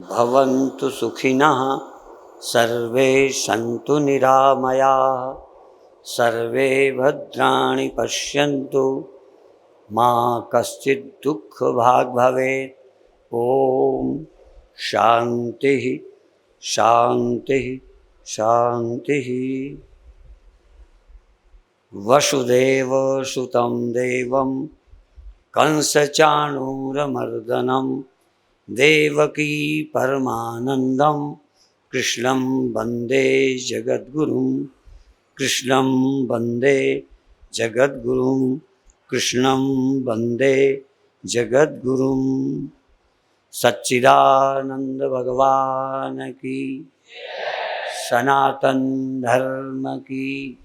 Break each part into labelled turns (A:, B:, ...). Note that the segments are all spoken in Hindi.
A: भवन्तु सुखिनः सर्वे सन्तु निरामयाः सर्वे भद्राणि पश्यन्तु मा कश्चित् दुःखभाग् भवेत्। ओम शांति शांति शांति। वसुदेव सुतं देवं कंसचाणूरमर्दनं देवकी परमानंदं कृष्णं वंदे जगद्गुरुं कृष्णं वंदे जगद्गुरुं कृष्णं वंदे जगद्गुरुं। सच्चिदानंद भगवान की, सनातन धर्म की।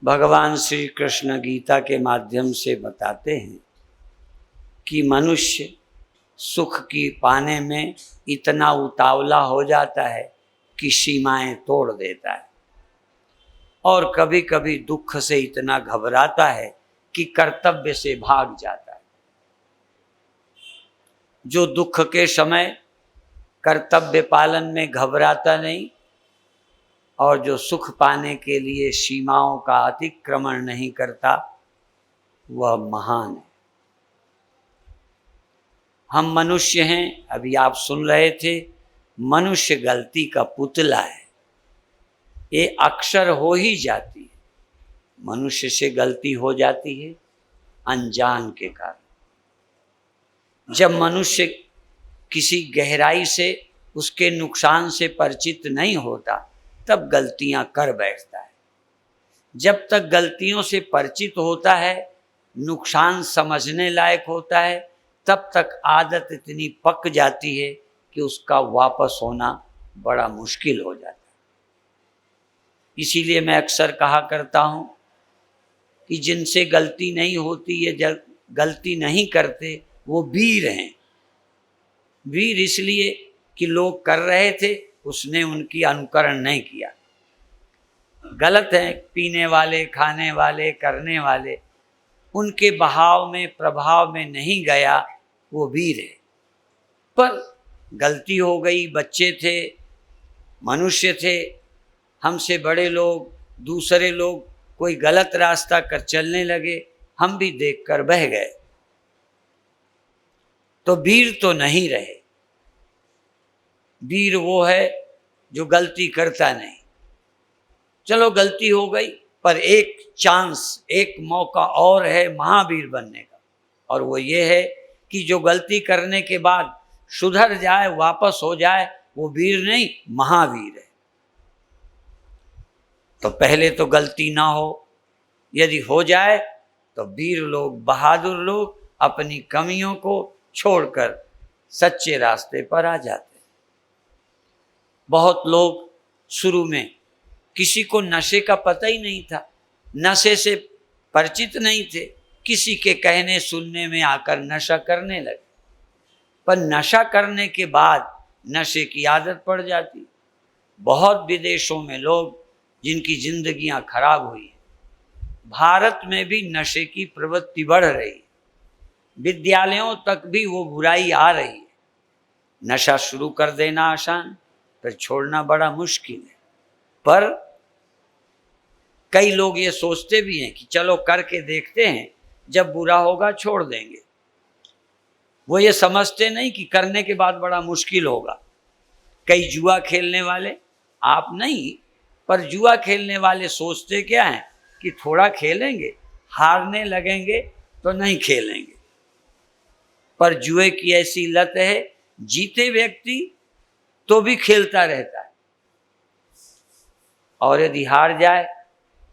A: भगवान श्री कृष्ण गीता के माध्यम से बताते हैं कि मनुष्य सुख की पाने में इतना उतावला हो जाता है कि सीमाएं तोड़ देता है, और कभी कभी दुख से इतना घबराता है कि कर्तव्य से भाग जाता है। जो दुख के समय कर्तव्य पालन में घबराता नहीं और जो सुख पाने के लिए सीमाओं का अतिक्रमण नहीं करता, वह महान है। हम मनुष्य हैं, अभी आप सुन रहे थे, मनुष्य गलती का पुतला है। ये अक्सर हो ही जाती है, मनुष्य से गलती हो जाती है अनजान के कारण। जब मनुष्य किसी गहराई से उसके नुकसान से परिचित नहीं होता तब गलतियां कर बैठता है। जब तक गलतियों से परिचित होता है, नुकसान समझने लायक होता है, तब तक आदत इतनी पक जाती है कि उसका वापस होना बड़ा मुश्किल हो जाता है। इसीलिए मैं अक्सर कहा करता हूं कि जिनसे गलती नहीं होती है, जब गलती नहीं करते, वो वीर हैं। वीर इसलिए कि लोग कर रहे थे, उसने उनकी अनुकरण नहीं किया। गलत है, पीने वाले, खाने वाले, करने वाले, उनके बहाव में, प्रभाव में नहीं गया, वो वीर है। पर गलती हो गई, बच्चे थे, मनुष्य थे, हमसे बड़े लोग, दूसरे लोग कोई गलत रास्ता कर चलने लगे, हम भी देखकर बह गए, तो वीर तो नहीं रहे। वीर वो है जो गलती करता नहीं। चलो गलती हो गई, पर एक चांस, एक मौका और है महावीर बनने का, और वो ये है कि जो गलती करने के बाद सुधर जाए, वापस हो जाए, वो वीर नहीं, महावीर है। तो पहले तो गलती ना हो, यदि हो जाए तो वीर लोग, बहादुर लोग अपनी कमियों को छोड़कर सच्चे रास्ते पर आ जाते हैं। बहुत लोग शुरू में, किसी को नशे का पता ही नहीं था, नशे से परिचित नहीं थे, किसी के कहने सुनने में आकर नशा करने लगे। पर नशा करने के बाद नशे की आदत पड़ जाती। बहुत विदेशों में लोग जिनकी जिंदगियां खराब हुई, भारत में भी नशे की प्रवृत्ति बढ़ रही है, विद्यालयों तक भी वो बुराई आ रही है। नशा शुरू कर देना आसान, पर छोड़ना बड़ा मुश्किल है। पर कई लोग ये सोचते भी हैं कि चलो करके देखते हैं, जब बुरा होगा छोड़ देंगे। वो ये समझते नहीं कि करने के बाद बड़ा मुश्किल होगा। कई जुआ खेलने वाले, आप नहीं, पर जुआ खेलने वाले सोचते क्या है कि थोड़ा खेलेंगे, हारने लगेंगे तो नहीं खेलेंगे। पर जुए की ऐसी लत है, जीते व्यक्ति तो भी खेलता रहता है, और यदि हार जाए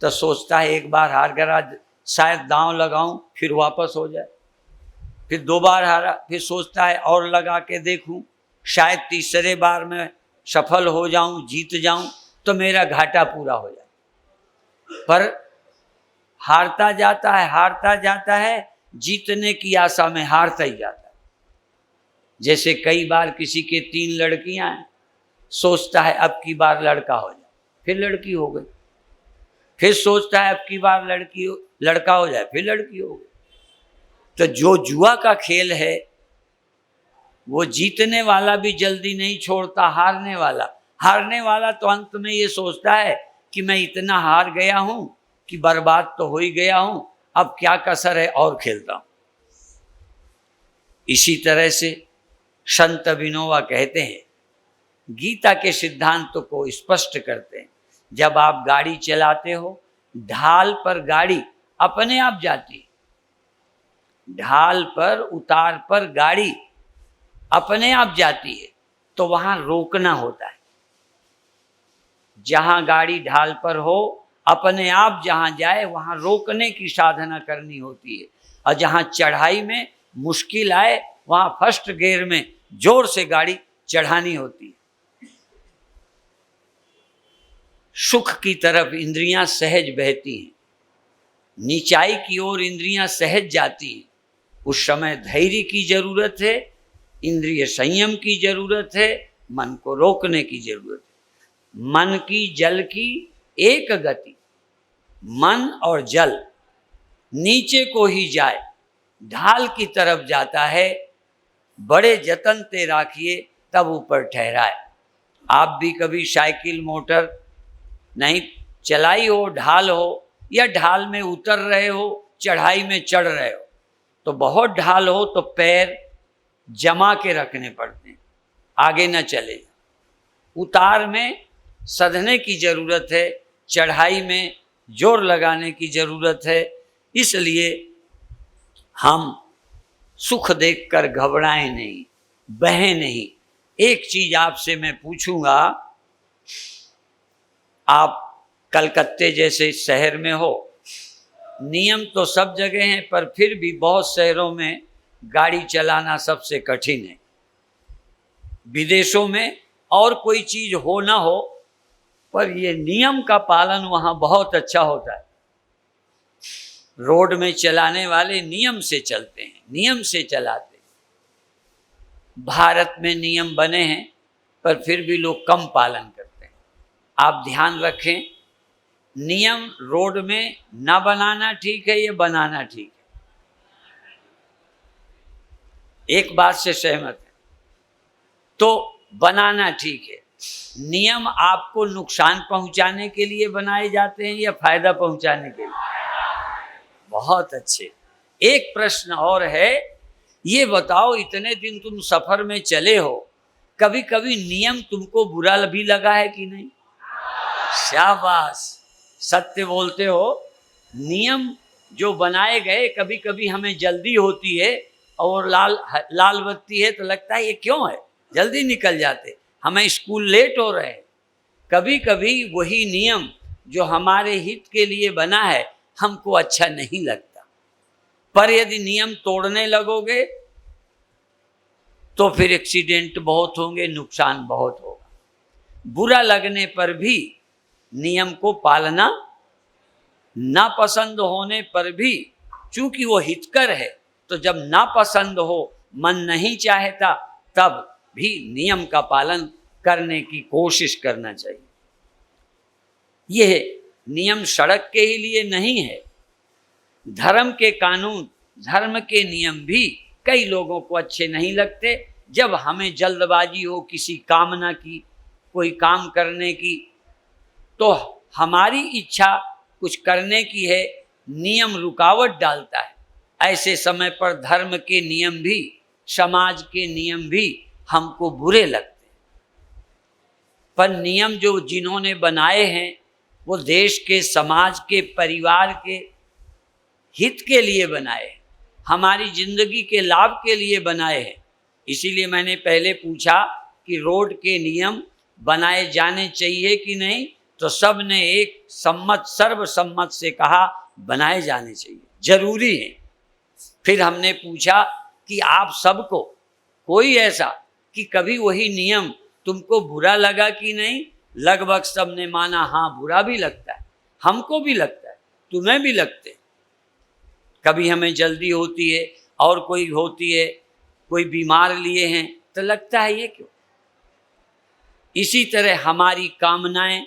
A: तो सोचता है एक बार हार गया, शायद दांव लगाऊं फिर वापस हो जाए। फिर 2 बार हारा, फिर सोचता है और लगा के देखूं, शायद तीसरे बार में सफल हो जाऊं, जीत जाऊं तो मेरा घाटा पूरा हो जाए। पर हारता जाता है, जीतने की आशा में हारता ही जाता है। जैसे कई बार किसी के 3 लड़कियां हैं, सोचता है अब की बार लड़का हो जाए, फिर लड़की हो गई। फिर सोचता है अब की बार लड़का हो जाए, फिर लड़की हो गई। तो जो जुआ का खेल है वो जीतने वाला भी जल्दी नहीं छोड़ता हारने वाला तो अंत में ये सोचता है कि मैं इतना हार गया हूं कि बर्बाद तो हो ही गया हूं, अब क्या कसर है और खेलता हूं। इसी तरह से संत विनोबा कहते हैं, गीता के सिद्धांतों को स्पष्ट करते हैं, जब आप गाड़ी चलाते हो ढाल पर गाड़ी अपने आप जाती है, ढाल पर उतार पर गाड़ी अपने आप जाती है, तो वहां रोकना होता है। जहां गाड़ी ढाल पर हो अपने आप जहां जाए वहां रोकने की साधना करनी होती है, और जहां चढ़ाई में मुश्किल आए वहां फर्स्ट गियर में जोर से गाड़ी चढ़ानी होती है। सुख की तरफ इंद्रियां सहज बहती हैं, नीचाई की ओर इंद्रियां सहज जाती हैं। उस समय धैर्य की जरूरत है, इंद्रिय संयम की जरूरत है, मन को रोकने की जरूरत है। मन की जल की एक गति, मन और जल नीचे को ही जाए, ढाल की तरफ जाता है, बड़े जतन से राखिए तब ऊपर ठहराए। आप भी कभी साइकिल मोटर नहीं चलाई हो, ढाल हो या ढाल में उतर रहे हो, चढ़ाई में चढ़ रहे हो, तो बहुत ढाल हो तो पैर जमा के रखने पड़ते हैं, आगे न चले। उतार में सधने की जरूरत है, चढ़ाई में जोर लगाने की जरूरत है। इसलिए हम सुख देखकर घबराएं नहीं, बहें नहीं। एक चीज आपसे मैं पूछूंगा, आप कलकत्ते जैसे शहर में हो, नियम तो सब जगह हैं, पर फिर भी बहुत शहरों में गाड़ी चलाना सबसे कठिन है। विदेशों में और कोई चीज हो ना हो, पर ये नियम का पालन वहां बहुत अच्छा होता है। रोड में चलाने वाले नियम से चलते हैं, नियम से चलाते हैं। भारत में नियम बने हैं पर फिर भी लोग कम पालन करते हैं। आप ध्यान रखें, नियम रोड में ना बनाना ठीक है, ये बनाना ठीक है। एक बात से सहमत है तो बनाना ठीक है। नियम आपको नुकसान पहुंचाने के लिए बनाए जाते हैं या फायदा पहुंचाने के लिए? बहुत अच्छे। एक प्रश्न और है, ये बताओ, इतने दिन तुम सफर में चले हो, कभी कभी नियम तुमको बुरा भी लगा है कि नहीं? शाबाश, सत्य बोलते हो। नियम जो बनाए गए, कभी कभी हमें जल्दी होती है और लाल बत्ती है तो लगता है ये क्यों है, जल्दी निकल जाते, हमें स्कूल लेट हो रहे हैं। कभी कभी वही नियम जो हमारे हित के लिए बना है हमको अच्छा नहीं लगता, पर यदि नियम तोड़ने लगोगे तो फिर एक्सीडेंट बहुत होंगे, नुकसान बहुत होगा। बुरा लगने पर भी नियम को पालना, नापसंद होने पर भी, चूंकि वो हितकर है, तो जब नापसंद हो, मन नहीं चाहता, तब भी नियम का पालन करने की कोशिश करना चाहिए। यह नियम सड़क के ही लिए नहीं है, धर्म के कानून, धर्म के नियम भी कई लोगों को अच्छे नहीं लगते। जब हमें जल्दबाजी हो किसी कामना की, कोई काम करने की, तो हमारी इच्छा कुछ करने की है, नियम रुकावट डालता है। ऐसे समय पर धर्म के नियम भी, समाज के नियम भी हमको बुरे लगते हैं। पर नियम जो जिन्होंने बनाए हैं वो देश के, समाज के, परिवार के हित के लिए बनाए हैं, हमारी जिंदगी के लाभ के लिए बनाए हैं। इसीलिए मैंने पहले पूछा कि रोड के नियम बनाए जाने चाहिए कि नहीं, तो सब ने एक सम्मत, सर्वसम्मत से कहा बनाए जाने चाहिए, जरूरी है। फिर हमने पूछा कि आप सबको कोई ऐसा कि कभी वही नियम तुमको बुरा लगा कि नहीं? लगभग सब ने माना हाँ, बुरा भी लगता है, हमको भी लगता है, तुम्हें भी लगते हैं। कभी हमें जल्दी होती है और कोई होती है, कोई बीमार लिए हैं तो लगता है ये क्यों। इसी तरह हमारी कामनाएं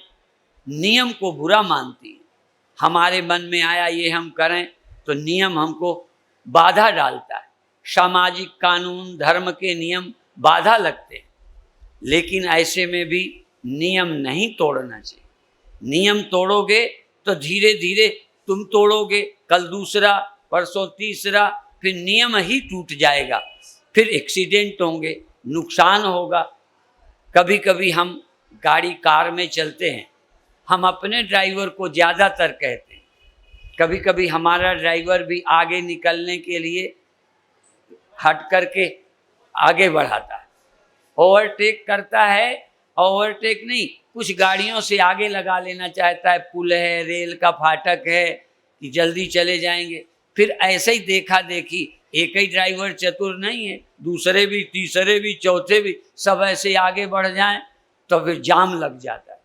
A: नियम को बुरा मानती हैं। हमारे मन में आया ये हम करें तो नियम हमको बाधा डालता है। सामाजिक कानून, धर्म के नियम बाधा लगते हैं, लेकिन ऐसे में भी नियम नहीं तोड़ना चाहिए। नियम तोड़ोगे तो धीरे धीरे तुम तोड़ोगे, कल दूसरा, परसों तीसरा, फिर नियम ही टूट जाएगा, फिर एक्सीडेंट होंगे, नुकसान होगा। कभी कभी हम गाड़ी कार में चलते हैं, हम अपने ड्राइवर को ज़्यादातर कहते हैं, कभी कभी हमारा ड्राइवर भी आगे निकलने के लिए हट करके आगे बढ़ाता है, ओवरटेक करता है, ओवरटेक नहीं, कुछ गाड़ियों से आगे लगा लेना चाहता है, पुल है, रेल का फाटक है कि जल्दी चले जाएंगे। फिर ऐसे ही देखा देखी, एक ही ड्राइवर चतुर नहीं है, दूसरे भी, तीसरे भी, चौथे भी सब ऐसे आगे बढ़ जाएं तो फिर जाम लग जाता है।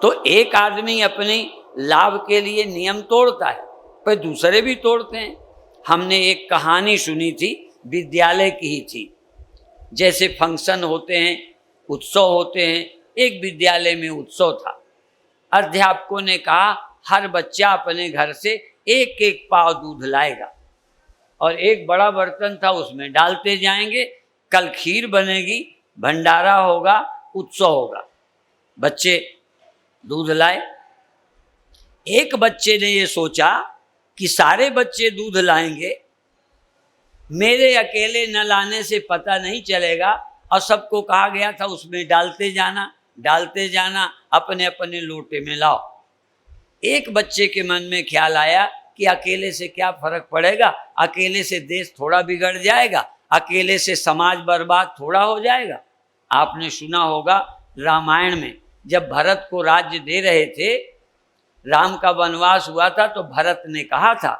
A: तो एक आदमी अपने लाभ के लिए नियम तोड़ता है, पर दूसरे भी तोड़ते हैं। हमने एक कहानी सुनी थी, विद्यालय की ही थी। जैसे फंक्शन होते हैं, उत्सव होते हैं, एक विद्यालय में उत्सव था। अध्यापकों ने कहा हर बच्चा अपने घर से एक एक पाव दूध लाएगा और एक बड़ा बर्तन था, उसमें डालते जाएंगे, कल खीर बनेगी, भंडारा होगा, उत्सव होगा। बच्चे दूध लाए। एक बच्चे ने ये सोचा कि सारे बच्चे दूध लाएंगे, मेरे अकेले न लाने से पता नहीं चलेगा, और सबको कहा गया था उसमें डालते जाना, अपने अपने लोटे में लाओ। एक बच्चे के मन में ख्याल आया कि अकेले से क्या फर्क पड़ेगा, अकेले से देश थोड़ा बिगड़ जाएगा, अकेले से समाज बर्बाद थोड़ा हो जाएगा। आपने सुना होगा रामायण में जब भरत को राज्य दे रहे थे, राम का वनवास हुआ था, तो भरत ने कहा था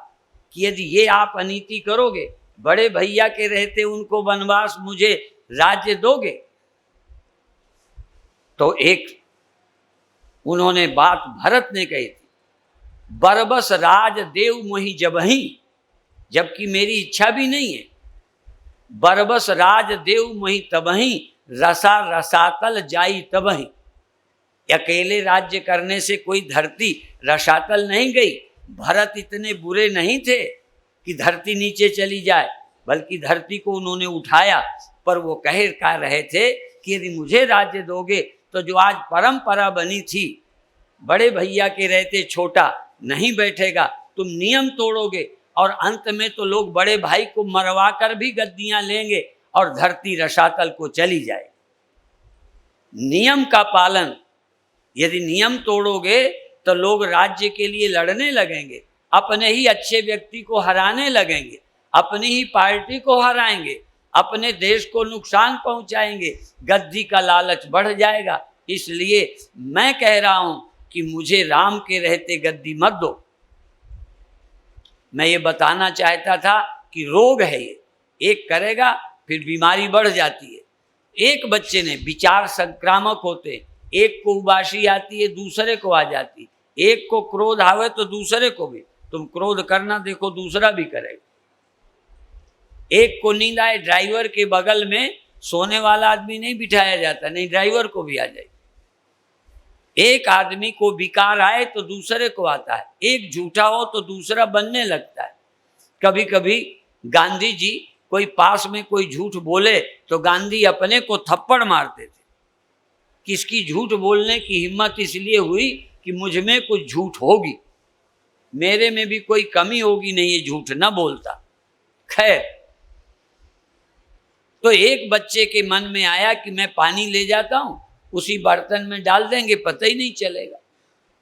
A: कि यदि ये आप अनीति करोगे, बड़े भैया के रहते उनको वनवास, मुझे राज्य दोगे? तो एक उन्होंने बात भरत ने कही थी, बरबस राज देव मोहि जबहि, जबकि मेरी इच्छा भी नहीं है, बरबस राज देव मोहि तबहि, रसा रसातल जाई तबहि। अकेले राज्य करने से कोई धरती रसातल नहीं गई। भरत इतने बुरे नहीं थे कि धरती नीचे चली जाए, बल्कि धरती को उन्होंने उठाया। पर वो कह रहे थे कि यदि मुझे राज्य दोगे तो जो आज परंपरा बनी थी, बड़े भैया के रहते छोटा नहीं बैठेगा, तुम नियम तोड़ोगे और अंत में तो लोग बड़े भाई को मरवा कर भी गद्दियां लेंगे और धरती रसातल को चली जाए। नियम का पालन, यदि नियम तोड़ोगे तो लोग राज्य के लिए लड़ने लगेंगे, अपने ही अच्छे व्यक्ति को हराने लगेंगे, अपनी ही पार्टी को हराएंगे, अपने देश को नुकसान पहुंचाएंगे, गद्दी का लालच बढ़ जाएगा। इसलिए मैं कह रहा हूं कि मुझे राम के रहते गद्दी मत दो। मैं ये बताना चाहता था कि रोग है ये, एक करेगा फिर बीमारी बढ़ जाती है। एक बच्चे ने, विचार संक्रामक होते हैं, एक को उबासी आती है दूसरे को आ जाती, एक को क्रोध आवे तो दूसरे को भी। तुम क्रोध करना देखो, दूसरा भी करेगा। एक को नींद आए, ड्राइवर के बगल में सोने वाला आदमी नहीं बिठाया जाता, नहीं ड्राइवर को भी आ जाए। एक आदमी को विकार आए तो दूसरे को आता है, एक झूठा हो तो दूसरा बनने लगता है। कभी कभी गांधी जी कोई पास में कोई झूठ बोले तो गांधी अपने को थप्पड़ मारते थे। किसकी झूठ बोलने की हिम्मत इसलिए हुई कि मुझ में कुछ झूठ होगी, मेरे में भी कोई कमी होगी, नहीं ये झूठ न बोलता। खैर, तो एक बच्चे के मन में आया कि मैं पानी ले जाता हूं, उसी बर्तन में डाल देंगे, पता ही नहीं चलेगा।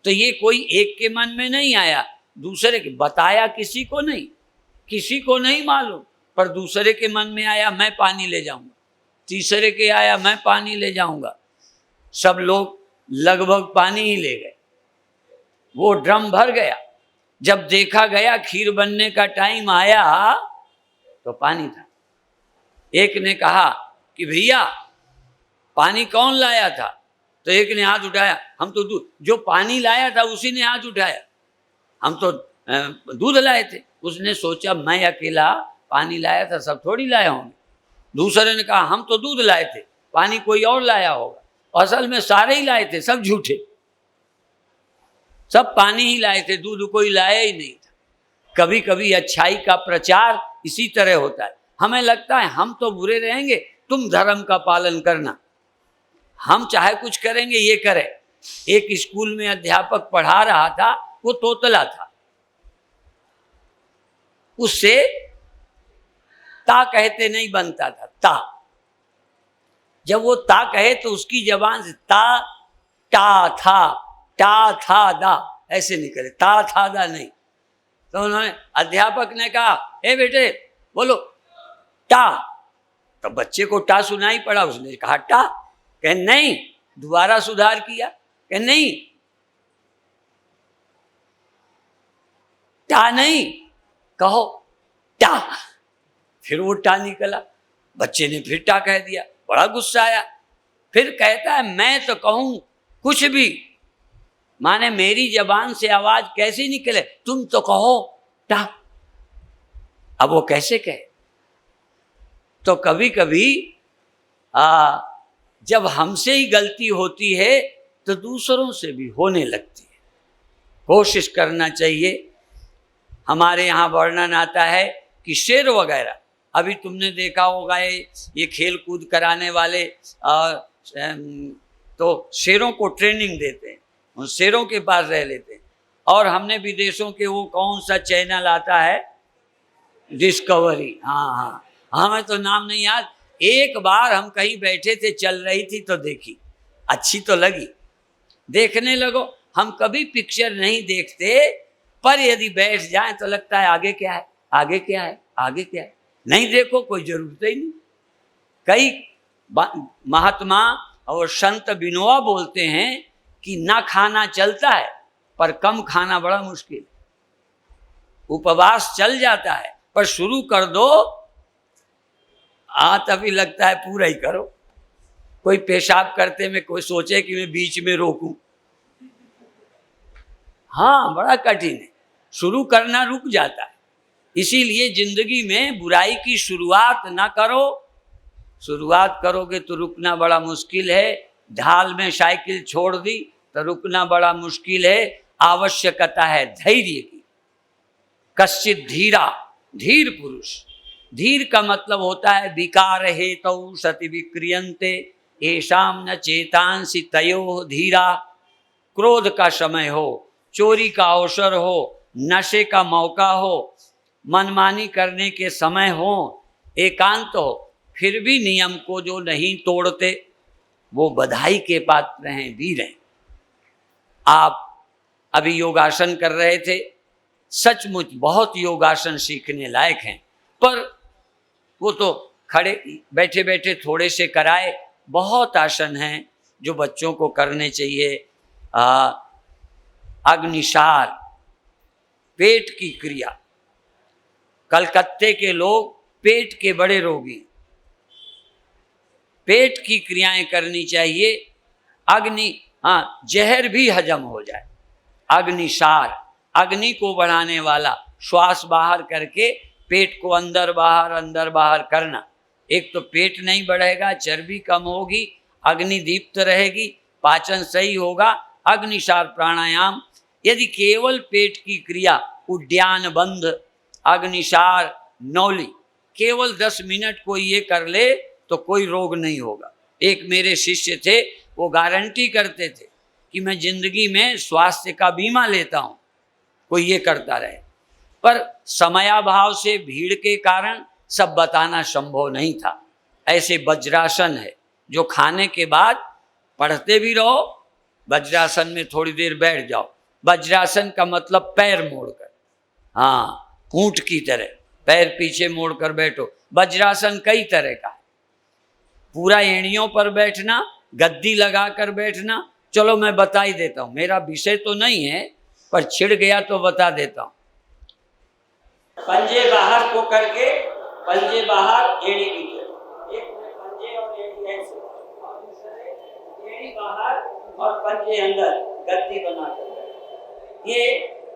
A: तो ये कोई एक के मन में नहीं आया, दूसरे के बताया, किसी को नहीं मालूम, पर दूसरे के मन में आया मैं पानी ले जाऊंगा, तीसरे के आया मैं पानी ले जाऊंगा। सब लोग लगभग पानी ही ले गए, वो ड्रम भर गया। जब देखा गया खीर बनने का टाइम आया तो पानी था। एक ने कहा कि भैया पानी कौन लाया था? तो एक ने हाथ उठाया, हम तो दूध, जो पानी लाया था उसी ने हाथ उठाया, हम तो दूध लाए थे। उसने सोचा मैं अकेला पानी लाया था, सब थोड़ी लाया होंगे। दूसरे ने कहा हम तो दूध लाए थे, पानी कोई और लाया होगा। असल में सारे ही लाए थे, सब झूठे, सब पानी ही लाए थे, दूध कोई लाया ही नहीं था। कभी कभी अच्छाई का प्रचार इसी तरह होता है। हमें लगता है हम तो बुरे रहेंगे, तुम धर्म का पालन करना, हम चाहे कुछ करेंगे ये करें। एक स्कूल में अध्यापक पढ़ा रहा था, वो तोतला था, उससे ता कहते नहीं बनता था, ता। जब वो ता कहे तो उसकी जबान से ता टा था, टा था दा ऐसे निकले, ता था दा नहीं। तो उन्होंने, अध्यापक ने कहा, ए बेटे बोलो टा। तो बच्चे को टा सुनाई पड़ा, उसने कहा टा। कहे नहीं, दोबारा सुधार किया, कहे नहीं टा नहीं, कहो टा। फिर वो टा निकला, बच्चे ने फिर टा कह दिया, बड़ा गुस्सा आया। फिर कहता है मैं तो कहूं कुछ भी, माने मेरी जबान से आवाज कैसे निकले, तुम तो कहो टा। अब वो कैसे कहे? तो कभी कभी जब हमसे ही गलती होती है तो दूसरों से भी होने लगती है। कोशिश करना चाहिए। हमारे यहाँ वर्णन आता है कि शेर वगैरह, अभी तुमने देखा होगा ये खेल कूद कराने वाले तो शेरों को ट्रेनिंग देते हैं, उन शेरों के पास रह लेते हैं। और हमने विदेशों के वो कौन सा चैनल आता है, डिस्कवरी, हाँ, हमें तो नाम नहीं याद। एक बार हम कहीं बैठे थे, चल रही थी तो देखी, अच्छी तो लगी, देखने लगो। हम कभी पिक्चर नहीं देखते, पर यदि बैठ जाए तो लगता है आगे क्या है, आगे क्या है, आगे क्या है। नहीं देखो कोई जरूरत ही नहीं। कई महात्मा और संत विनोबा बोलते हैं कि ना खाना चलता है पर कम खाना बड़ा मुश्किल। उपवास चल जाता है पर शुरू कर दो तभी लगता है पूरा ही करो। कोई पेशाब करते में कोई सोचे कि मैं बीच में रोकूं, हाँ बड़ा कठिन है, शुरू करना रुक जाता है। इसीलिए जिंदगी में बुराई की शुरुआत ना करो, शुरुआत करोगे तो रुकना बड़ा मुश्किल है। ढाल में साइकिल छोड़ दी तो रुकना बड़ा मुश्किल है। आवश्यकता है धैर्य की। कश्चित धीरा, धीर पुरुष, धीर का मतलब होता है विकार हेतु सति विक्रियन्ते येषां न चेतांसि तयो धीरा। क्रोध का समय हो, चोरी का अवसर हो, नशे का मौका हो, मनमानी करने के समय हो, एकांत हो, फिर भी नियम को जो नहीं तोड़ते वो बधाई के पात्र हैं, वीर हैं। आप अभी योगासन कर रहे थे, सचमुच बहुत योगासन सीखने लायक हैं, पर वो तो खड़े बैठे बैठे थोड़े से कराए। बहुत आसन हैं जो बच्चों को करने चाहिए। अग्निसार, पेट की क्रिया, कलकत्ते के लोग पेट के बड़े रोगी, पेट की क्रियाएं करनी चाहिए। अग्नि, जहर भी हजम हो जाए। अग्निसार, अग्नि को बढ़ाने वाला, श्वास बाहर करके पेट को अंदर बाहर करना। एक तो पेट नहीं बढ़ेगा, चर्बी कम होगी, अग्नि दीप्त रहेगी, पाचन सही होगा। अग्निसार प्राणायाम, यदि केवल पेट की क्रिया, उद्यान बंध, अग्निसार, नौली, केवल 10 मिनट कोई ये कर ले तो कोई रोग नहीं होगा। एक मेरे शिष्य थे, वो गारंटी करते थे कि मैं जिंदगी में स्वास्थ्य का बीमा लेता हूँ, कोई ये करता रहे। पर समयाभाव से, भीड़ के कारण सब बताना संभव नहीं था। ऐसे वज्रासन है जो खाने के बाद पढ़ते भी रहो, वज्रासन में थोड़ी देर बैठ जाओ। वज्रासन का मतलब पैर मोड़कर, ऊंट की तरह पैर पीछे मोड़कर बैठो। वज्रासन कई तरह का है। पूरा एड़ियों पर बैठना, गद्दी लगाकर बैठना। चलो मैं बता ही देता हूँ, मेरा विषय तो नहीं है पर छिड़ गया तो बता देता हूँ। पंजे बाहर को करके, पंजे बाहर एड़ी भीतर, एक में पंजे और एड़ी ऐसे, और दूसरे एड़ी बाहर और पंजे अंदर, गद्दी बनाकर। ये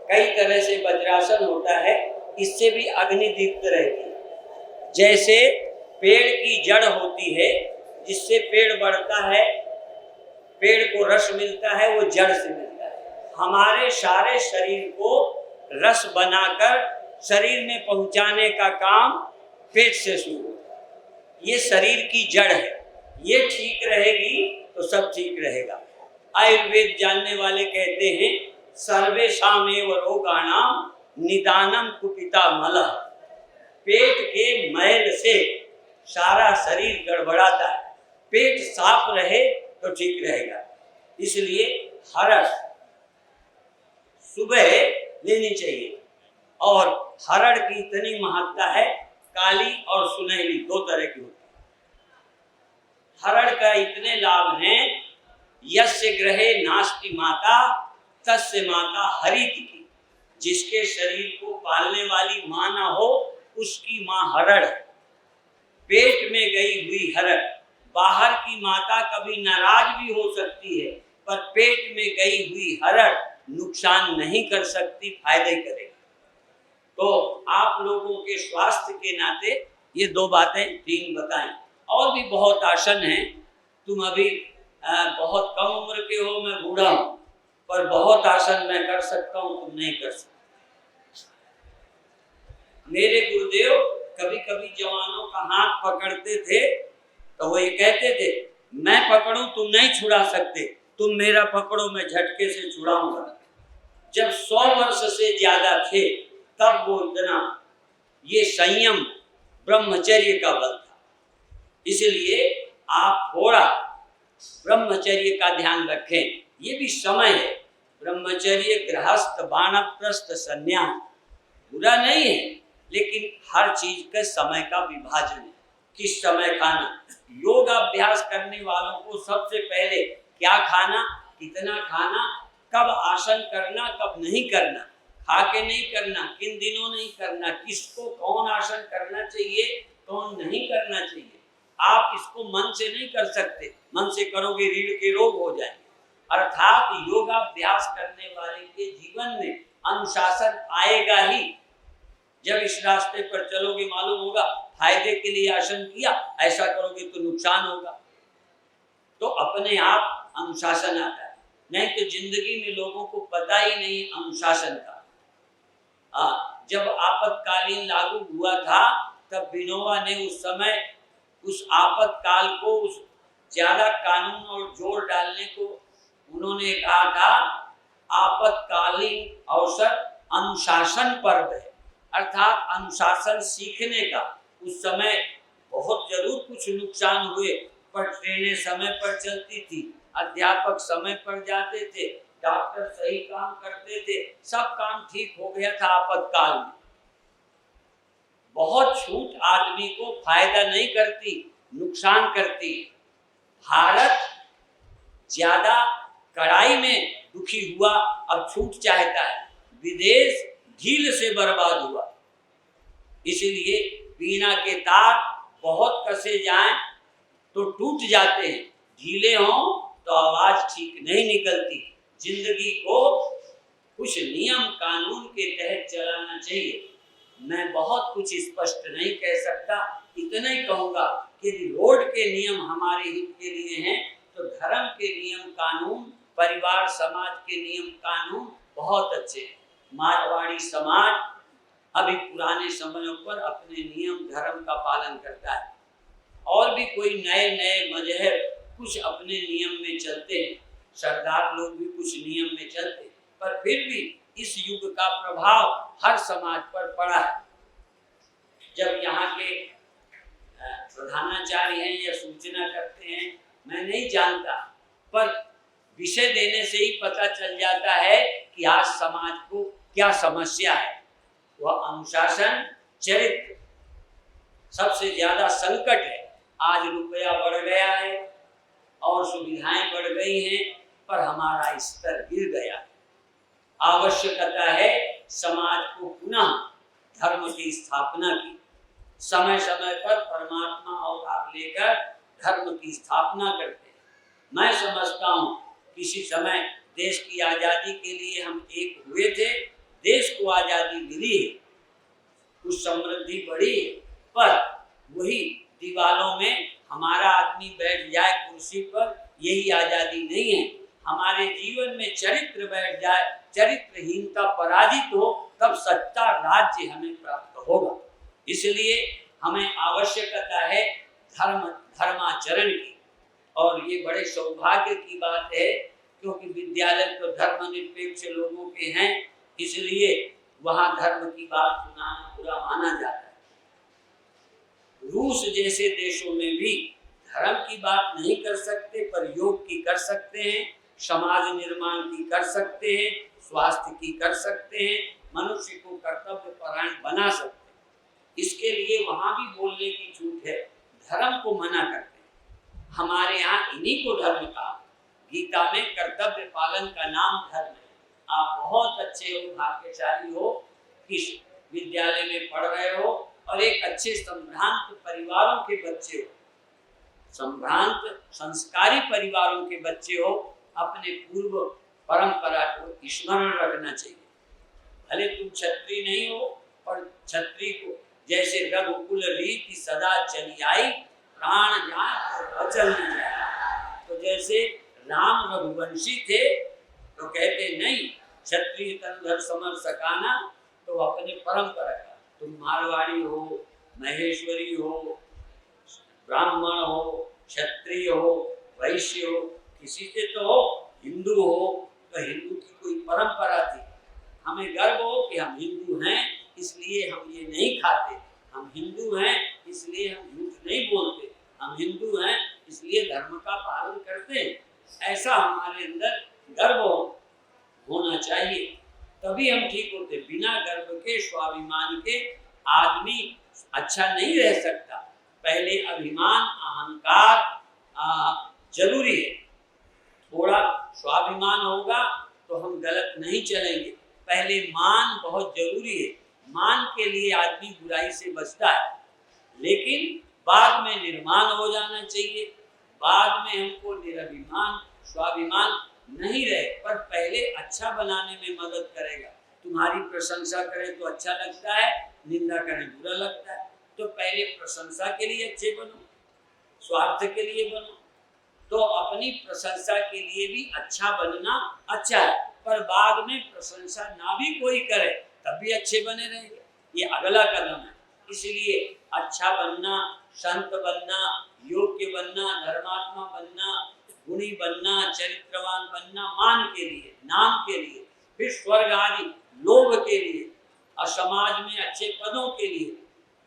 A: कई तरह से वज्रासन होता है। इससे भी अग्नि दीप्त रहती है। जैसे पेड़ की जड़ होती है, जिससे पेड़ बढ़ता है, पेड़ को रस मिलता है, वो जड़ से मिलता है। हमारे सारे शरीर को रस बनाकर शरीर में पहुंचाने का काम पेट से शुरू होता है। ये शरीर की जड़ है, ये ठीक रहेगी तो सब ठीक रहेगा। आयुर्वेद जानने वाले कहते हैं सर्वेषामेव रोगाणाम निदानम कुपिता मलः। पेट के मैल से सारा शरीर गड़बड़ाता है, पेट साफ रहे तो ठीक रहेगा। इसलिए हरड़ सुबह लेनी चाहिए। और हरड़ की इतनी महत्ता है, काली और सुनहरी दो तरह की होती है। हरड़ का इतने लाभ हैं, यस्य ग्रहे नास्ति माता तस्य माता हरित की। जिसके शरीर को पालने वाली माँ ना हो उसकी माँ हरड़ है। पेट में गई हुई हरड़, बाहर की माता कभी नाराज भी हो सकती है, पर पेट में गई हुई हरड़ नुकसान नहीं कर सकती, फायदे करेगी। तो आप लोगों के स्वास्थ्य के नाते ये दो बातें तीन बताएं। और भी बहुत आसन हैं। तुम अभी बहुत कम उम्र के हो, मैं बूढ़ा हूँ, पर बहुत आसन मैं कर सकता हूँ, तुम नहीं कर सकते। मेरे गुरुदेव कभी कभी जवानों का हाथ पकड़ते थे तो वो ये कहते थे, मैं पकड़ूं तुम नहीं छुड़ा सकते, तुम मेरा पकड़ो मैं झटके से छुड़ाऊंगा। जब 100 वर्ष से ज्यादा थे तब वो इतना, ये संयम ब्रह्मचर्य का बल था। इसलिए आप थोड़ा ब्रह्मचर्य का ध्यान रखें। ये भी समय है, ब्रह्मचर्य गृहस्थ वानप्रस्थ संन्यास बुरा नहीं है, लेकिन हर चीज के समय का विभाजन है। किस समय खाना, योगाभ्यास करने वालों को सबसे पहले क्या खाना, कितना खाना, कब आसन करना, कब नहीं करना, खा के नहीं करना, किन दिनों नहीं करना, किसको कौन आसन करना चाहिए, कौन नहीं करना चाहिए, आप इसको मन से नहीं कर सकते। मन से करोगे रीढ़ के रोग हो जाएंगे। अर्थात योगाभ्यास करने वाले के जीवन में अनुशासन आएगा ही। जब इस रास्ते पर चलोगे मालूम होगा फायदे के लिए आसन किया, ऐसा करोगे तो नुकसान होगा। तो अपने आप अनुशासन आता है। नहीं तो जिंदगी में लोगों को पता ही नहीं अनुशासन का। जब आपातकालीन लागू हुआ था तब विनोबा ने उस समय उस आपातकाल को, उस ज्यादा कानून और जोर डालने को उन्होंने कहा था आपातकालीन अवसर अनुशासन पर्व है। अर्थात अनुशासन सीखने का। उस समय बहुत जरूर कुछ नुकसान हुए, पर ट्रेनें समय पर चलती थी, अध्यापक समय पर जाते थे, डॉक्टर सही काम करते थे, सब काम ठीक हो गया था आपातकाल में। बहुत छूट आदमी को फायदा नहीं करती, नुकसान करती। भारत ज्यादा कड़ाई में दुखी हुआ, अब छूट चाहता है। विदेश ढील से बर्बाद हुआ। इसलिए बीना के तार बहुत कसे जाएं तो टूट जाते हैं, ढीले हों तो आवाज ठीक नहीं निकलती। जिंदगी को कुछ नियम कानून के तहत चलाना चाहिए। मैं बहुत कुछ स्पष्ट नहीं कह सकता, इतना ही कहूँगा कि रोड के नियम हमारे हित के लिए हैं, तो धर्म के नियम कानून, परिवार समाज के नियम कानून बहुत अच्छे हैं। मारवाड़ी समाज अभी पुराने समयों पर अपने नियम धर्म का पालन करता है, और भी कोई नए नए मजहब कुछ अपने नियम में चलते हैं, सरदार लोग भी कुछ नियम में चलते हैं, पर फिर भी इस युग का प्रभाव हर समाज पर पड़ा है। जब यहाँ के प्रधानाचार्य हैं या सूचना करते हैं, मैं नहीं जानता, पर विषय देने से ही पता चल जाता है कि आज समाज को क्या समस्या है। वह अनुशासन, चरित्र सबसे ज्यादा संकट है। आज रुपया बढ़ गया है और सुविधाएं बढ़ गई हैं, पर हमारा स्तर गिर गया है। आवश्यकता है समाज को पुनः धर्म की स्थापना की। समय समय पर परमात्मा अवतार लेकर धर्म की स्थापना करते हैं। मैं समझता हूँ किसी समय देश की आज़ादी के लिए हम एक हुए थे, देश को आज़ादी मिली है, कुछ समृद्धि बढ़ी है, पर वही दीवालों में हमारा आदमी बैठ जाए कुर्सी पर, यही आज़ादी नहीं है। हमारे जीवन में चरित्र बैठ जाए, चरित्रहीनता पराजित हो, तब सच्चा राज्य हमें प्राप्त होगा। इसलिए हमें आवश्यकता है धर्माचरण की। और ये बड़े सौभाग्य की बात है, क्योंकि विद्यालय तो धर्मनिरपेक्ष लोगों के हैं, इसलिए वहां धर्म की बात सुनाना बुरा माना जाता है। रूस जैसे देशों में भी धर्म की बात नहीं कर सकते, पर योग की कर सकते हैं, समाज निर्माण की कर सकते हैं, स्वास्थ्य की कर सकते हैं, मनुष्य को कर्तव्य परायण बना सकते हैं। इसके लिए वहां भी बोलने की छूट है, धर्म को मना करते हैं। हमारे यहाँ इन्हीं को धर्म का, गीता में कर्तव्य पालन का नाम धर्म है। आप बहुत अच्छे हो, भाग्यशाली हो कि विद्यालय में पढ़ रहे हो और एक अच्छे संभ्रांत परिवारों के बच्चे हो, संभ्रांत संस्कारी परिवारों के बच्चे हो। अपने पूर्व परंपरा को स्मरण रखना चाहिए। भले तुम क्षत्रिय नहीं हो, पर क्षत्रिय को जैसे रघुकुल रीति सदा चली आई, प्राण जाए तो अचल न जाए। तो जैसे राम रघुवंशी थे तो कहते नहीं क्षत्रिय तनधर समर सकाना, तो अपने परंपरा का, तुम मारवाड़ी हो, महेश्वरी हो, ब्राह्मण हो, क्षत्रिय हो, वैश्य हो, किसी से तो हो, हिंदू हो, तो हिंदू की कोई परंपरा थी। हमें गर्व हो कि हम हिंदू हैं, इसलिए हम ये नहीं खाते, हम हिंदू हैं इसलिए हम झूठ नहीं बोलते, हम हिंदू हैं इसलिए धर्म का पालन करते हैं। ऐसा हमारे अंदर गर्व होना चाहिए, तभी हम ठीक होते। बिना गर्व के, स्वाभिमान के आदमी अच्छा नहीं रह सकता। पहले अभिमान, अहंकार जरूरी है। थोड़ा स्वाभिमान होगा तो हम गलत नहीं चलेंगे। पहले मान बहुत जरूरी है, मान के लिए आदमी बुराई से बचता है, लेकिन बाद में निर्माण हो जाना चाहिए। बाद में हमको निरभिमान, स्वाभिमान नहीं रहे, पर पहले अच्छा बनाने में मदद करेगा। तुम्हारी प्रशंसा करें तो अच्छा लगता है, निंदा करें बुरा लगता है। तो पहले प्रशंसा के लिए अच्छे बनो, स्वार्थ के लिए बनो। तो अपनी प्रशंसा के लिए भी अच्छा बनना अच्छा है, पर बाद में प्रशंसा ना भी कोई करे तब भी अच्छे बने रहेंगे, ये अगला कदम है। इसलिए अच्छा बनना, संत बनना, योग्य बनना, धर्मात्मा बनना, गुणी बनना, चरित्रवान बनना, मान के लिए, नाम के लिए, फिर स्वर्ग आदि लोभ के लिए, और समाज में अच्छे पदों के लिए,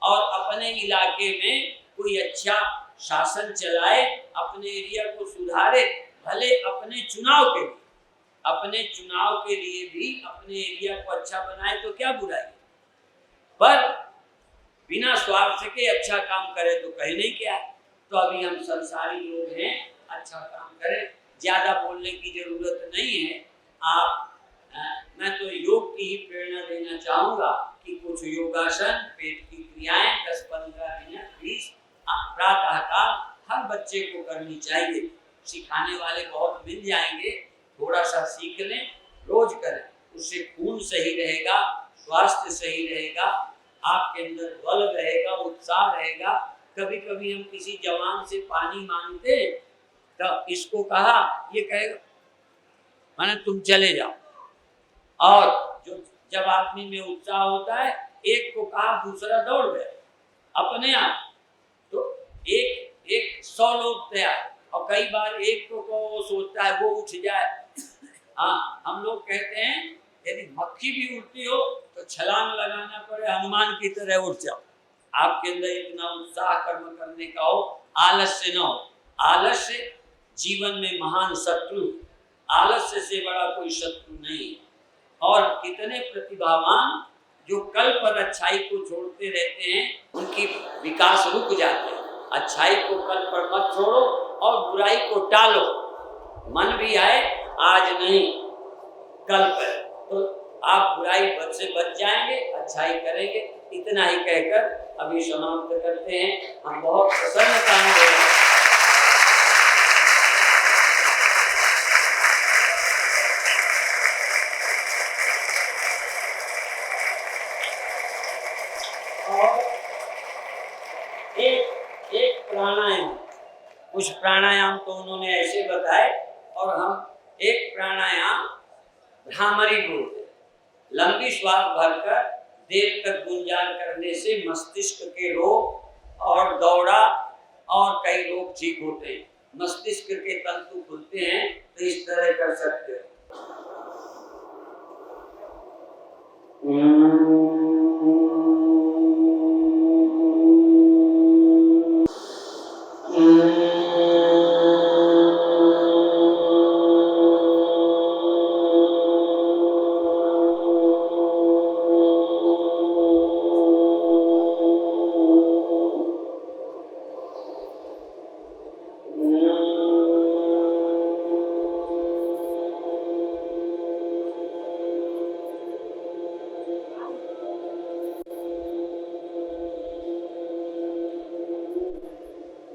A: और अपने इलाके में कोई अच्छा शासन चलाए, अपने एरिया को सुधारे। भले अपने चुनाव के लिए, अपने चुनाव के लिए भी अपने एरिया को अच्छा बनाए तो क्या बुराई, पर बिना स्वार्थ के अच्छा काम करे तो कहने क्या है। तो अभी हम संसारी लोग हैं, अच्छा काम करें, ज्यादा बोलने की जरूरत नहीं है। मैं तो योग की ही प्रेरणा देना चाहूंगा कि कुछ योगासन, पेट की क्रियाएं 10-15 मिनट 20 प्रातः काल हर बच्चे को करनी चाहिए। सिखाने वाले बहुत मिल जाएंगे, थोड़ा सा सीख लें, रोज करें, उससे खून सही रहेगा, स्वास्थ्य सही रहेगा, आपके अंदर बल रहेगा, उत्साह रहेगा। कभी कभी हम किसी जवान से पानी मांगते तो इसको कहा, ये कहेगा माने तुम चले जाओ। और जब आदमी में उत्साह होता है, एक को कहा दूसरा दौड़ गए अपने आप, तो एक 100 लोग तैयार, और कई बार एक को सोचता है वो उठ जाए। हाँ, हम लोग कहते हैं यदि मक्खी भी उड़ती हो तो छलांग लगाना पड़े, हनुमान की तरह उठ जाओ। आपके अंदर इतना उत्साह कर्म करने का हो, आलस्य न हो। आलस्य जीवन में महान शत्रु, आलस्य से बड़ा कोई शत्रु नहीं है। और कितने प्रतिभावान जो कल पर अच्छाई को छोड़ते रहते हैं, उनकी विकास रुक जाते हैं। अच्छाई को कल पर मत छोड़ो और बुराई को टालो। मन भी आए आज नहीं, कल पर, तो आप बुराई से बच जाएंगे, अच्छाई करेंगे। इतना ही कहकर अभी समाप्त करते हैं। हम बहुत प्रसन्नता में एक प्राणायाम, कुछ प्राणायाम तो उन्होंने ऐसे बताए, और हम एक प्राणायाम भ्रामरी बोलते हैं। लंबी श्वास भरकर देर तक गुंजान करने से मस्तिष्क के रोग और दौरा और कई रोग ठीक होते हैं। मस्तिष्क के तंतु खुलते हैं, तो इस तरह कर सकते हो।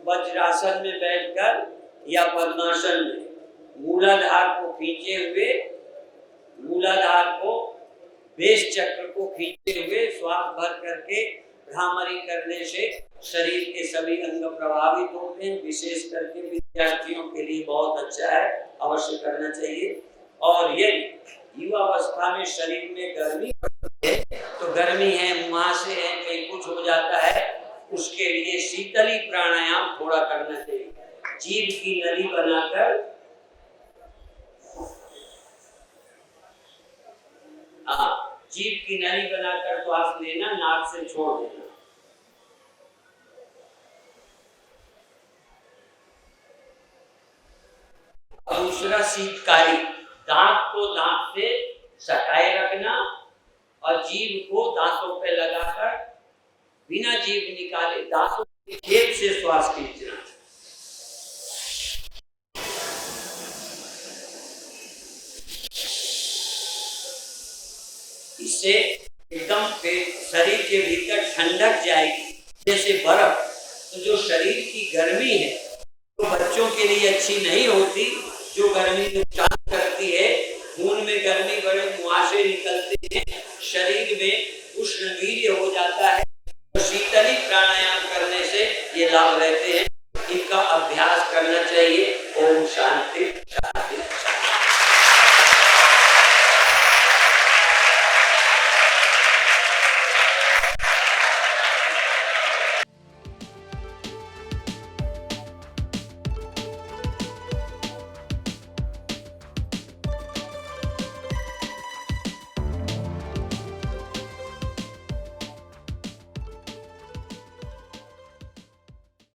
A: वज्रासन में बैठकर या पद्मासन में मूलाधार को खींचे हुए, मूलाधार को बेस चक्र को खींचे हुए श्वास भर करके भ्रामरी करने से शरीर के सभी अंग प्रभावित होते हैं। विशेष करके विद्यार्थियों के लिए बहुत अच्छा है, अवश्य करना चाहिए। और यदि युवावस्था में शरीर में गर्मी है, तो गर्मी है, मुहासे है, कहीं कुछ हो जाता है, उसके लिए शीतली प्राणायाम थोड़ा करना चाहिए। जीभ की नली बनाकर, जीभ की नली बनाकर श्वास लेना, नाक से छोड़ देना। दूसरा शीतकारी, दांत को दांत से सटाए रखना और जीभ को दांतों पे लगाकर बिना जीभ निकाले दांतों के खेल से श्वास खींचना। इससे एकदम शरीर के भीतर ठंडक जाएगी, जैसे बर्फ। तो जो शरीर की गर्मी है, तो बच्चों के लिए अच्छी नहीं होती, जो गर्मी नुकसान करती है। खून में गर्मी बड़े मुहासे निकलते हैं, शरीर में उष्णवीर्य हो जाता है। तो शीतली प्राणायाम करने से ये लाभ रहते हैं। इनका अभ्यास करना चाहिए। ओम शांति।